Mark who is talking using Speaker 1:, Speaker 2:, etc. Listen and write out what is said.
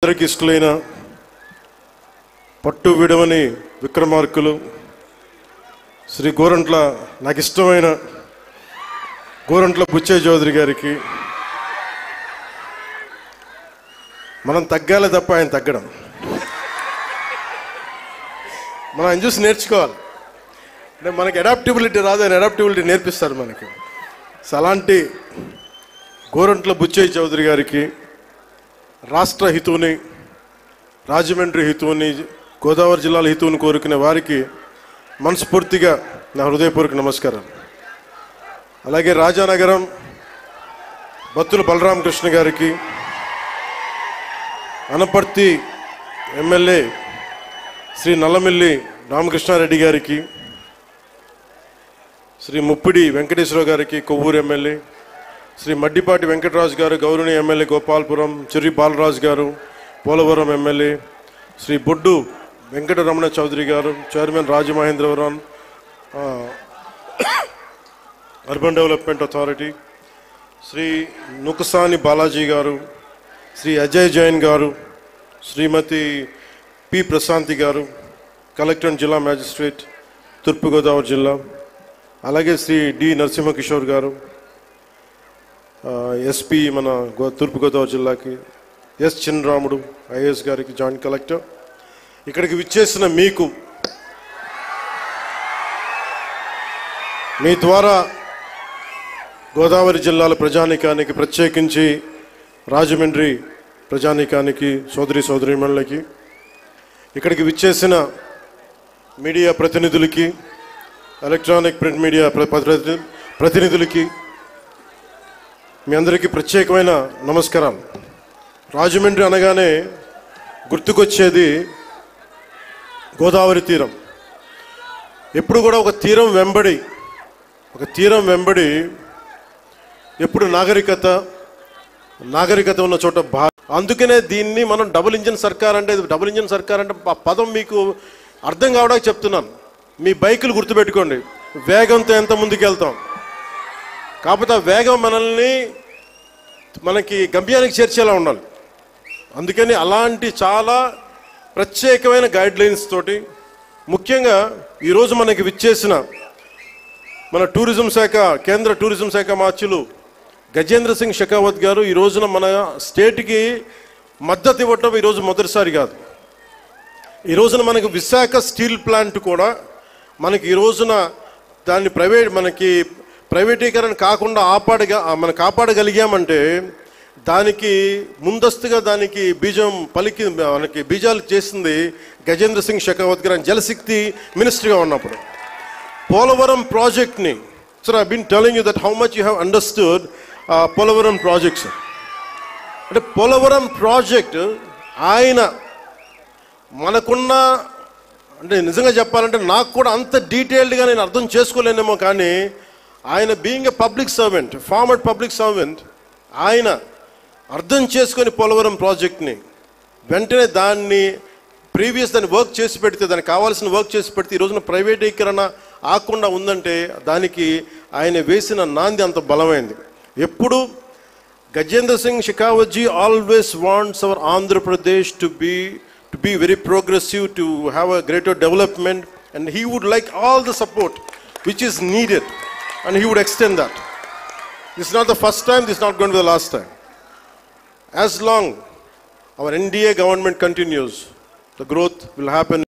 Speaker 1: అందరికి ఇష్టలైన పట్టు విడవని విక్రమార్కులు శ్రీ గోరంట్ల నాకు ఇష్టమైన గోరంట్ల బుచ్చయ్య చౌదరి గారికి మనం తగ్గాలి తప్ప ఆయన తగ్గడం, మనం ఆయన చూసి నేర్చుకోవాలి. అంటే మనకి అడాప్టబిలిటీ రాదు, ఆయన అడాప్టబిలిటీ నేర్పిస్తారు మనకి. సో అలాంటి గోరంట్ల బుచ్చయ్య చౌదరి గారికి రాష్ట్ర హితువుని, రాజమండ్రి హితువుని, గోదావరి జిల్లాల హితువుని కోరుకునే వారికి మనస్ఫూర్తిగా నా హృదయపూర్వక నమస్కారం. అలాగే రాజానగరం బత్తుల బలరామకృష్ణ గారికి, అనపర్తి ఎమ్మెల్యే శ్రీ నల్లమిల్లి రామకృష్ణారెడ్డి గారికి, శ్రీ ముప్పిడి వెంకటేశ్వరరావు గారికి, కొవ్వూరు ఎమ్మెల్యే, శ్రీ మడ్డిపాటి వెంకటరాజు గారు, గౌరవనీయ ఎమ్మెల్యే గోపాల్పురం, చెర్రి బాలరాజు గారు, పోలవరం ఎమ్మెల్యే, శ్రీ బొడ్డు వెంకటరమణ చౌదరి గారు, chairman Rajamahendravaram urban development authority, Shri Nukasani Balaji గారు, శ్రీ అజయ్ జైన్ గారు, శ్రీమతి పి ప్రశాంతి గారు, కలెక్టర్ అండ్ జిల్లా మ్యాజిస్ట్రేట్ తూర్పుగోదావరి జిల్లా, అలాగే శ్రీ డి నరసింహకిషోర్ గారు, ఎస్పీ మన తూర్పుగోదావరి జిల్లాకి, ఎస్ చిన్నరాముడు ఐఏఎస్ గారికి, జాయింట్ కలెక్టర్, ఇక్కడికి విచ్చేసిన మీకు, మీ ద్వారా గోదావరి జిల్లాల ప్రజానీకానికి, ప్రత్యేకించి రాజమండ్రి ప్రజానీకానికి, సోదరి సోదరీమణులకి, ఇక్కడికి విచ్చేసిన మీడియా ప్రతినిధులకి, ఎలక్ట్రానిక్ ప్రింట్ మీడియా ప్రతినిధులకి మీ అందరికీ ప్రత్యేకమైన నమస్కారాలు. రాజమండ్రి అనగానే గుర్తుకొచ్చేది గోదావరి తీరం. ఎప్పుడు కూడా ఒక తీరం వెంబడి ఎప్పుడు నాగరికత ఉన్న చోట అందుకనే దీన్ని మనం డబుల్ ఇంజిన్ సర్కార్ అంటే ఆ పదం మీకు అర్థం కావడానికి చెప్తున్నాను. మీ బైకులు గుర్తుపెట్టుకోండి, వేగంతో ఎంత ముందుకు వెళ్తాం, కాకపోతే ఆ వేగం మనకి గమ్యానికి చేర్చేలా ఉండాలి. అందుకని అలాంటి చాలా ప్రత్యేకమైన గైడ్లైన్స్ తోటి, ముఖ్యంగా ఈరోజు మనకి విచ్చేసిన మన టూరిజం శాఖ, కేంద్ర టూరిజం శాఖ మార్చులు గజేంద్ర సింగ్ షెకావత్ గారు ఈ రోజున మన స్టేట్కి మద్దతు ఇవ్వటం ఈరోజు మొదటిసారి కాదు. ఈ రోజున మనకి విశాఖ స్టీల్ ప్లాంట్ కూడా మనకి ఈ రోజున దాన్ని ప్రైవేటీకరణ కాకుండా కాపాడగలిగామంటే దానికి ముందస్తుగా దానికి మనకి బీజాలు చేసింది గజేంద్ర సింగ్ షెకావత్ గారు జలశక్తి మినిస్టర్గా ఉన్నప్పుడు. పోలవరం ప్రాజెక్ట్ని, sir I been telling you that how much you have understood Polavaram projects. అంటే పోలవరం ప్రాజెక్ట్ ఆయన మనకున్న, అంటే నిజంగా చెప్పాలంటే నాకు కూడా అంత డీటెయిల్డ్గా నేను అర్థం చేసుకోలేనేమో, కానీ ఆయన being a public servant, former public servant, ఆయన అర్థం చేసుకొని పోలవరం ప్రాజెక్ట్ని వెంటనే దాన్ని వర్క్ చేసి పెడితే, దానికి కావాల్సిన వర్క్ చేసి పెడితే ఈ రోజున ప్రైవేటీకరణ ఆకుండా ఉందంటే దానికి ఆయన వేసిన నాంది అంత బలమైంది. ఎప్పుడు Gajendra Singh Shekhawat ji always wants our Andhra Pradesh to be very progressive, to have a greater development, and he would like all the support which is needed, and he would extend that. This is not the first time, this is not going to be the last time. As long our NDA government continues, the growth will happen.